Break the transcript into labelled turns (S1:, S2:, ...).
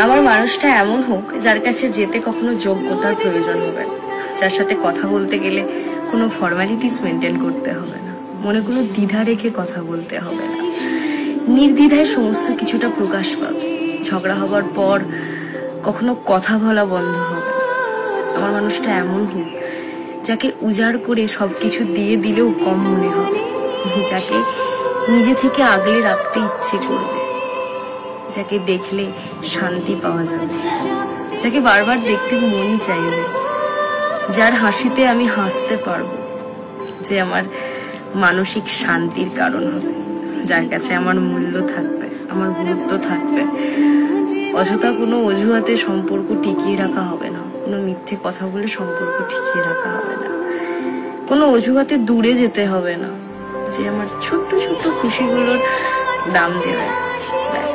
S1: আমার মানুষটা এমন হোক যার কাছে যেতে কখনো যোগ্যতার প্রয়োজন হবে না, যার সাথে কথা বলতে গেলে কোনো ফর্মালিটিস মেনটেন করতে হবে না, মনে কোনো দ্বিধা রেখে কথা বলতে হবে না, নির্দ্বিধায় সমস্ত কিছুটা প্রকাশ পাবে। ঝগড়া হবার পর কখনো কথা বলা বন্ধ হবে না। আমার মানুষটা এমন হোক যাকে উজাড় করে সবকিছু দিয়ে দিলেও কম মনে হবে, যাকে নিজে থেকে আগলে রাখতে ইচ্ছে করবে, যাকে দেখলে শান্তি পাওয়া যাবে, যাকে বারবার দেখতে মন চাইবে, যার হাসিতে আমি হাসতে পারবো, যে আমার মানসিক শান্তির কারণ হবে, যার কাছে আমার মূল্য থাকবে, আমার গুরুত্ব থাকবে। অযথা কোনো অজুহাতে সম্পর্ক টিকিয়ে রাখা হবে না, কোনো মিথ্যে কথা বলে সম্পর্ক টিকিয়ে রাখা হবে না, কোনো অজুহাতে দূরে যেতে হবে না, যে আমার ছোট্ট ছোট্ট খুশিগুলোর দাম দেবে। ব্যাস।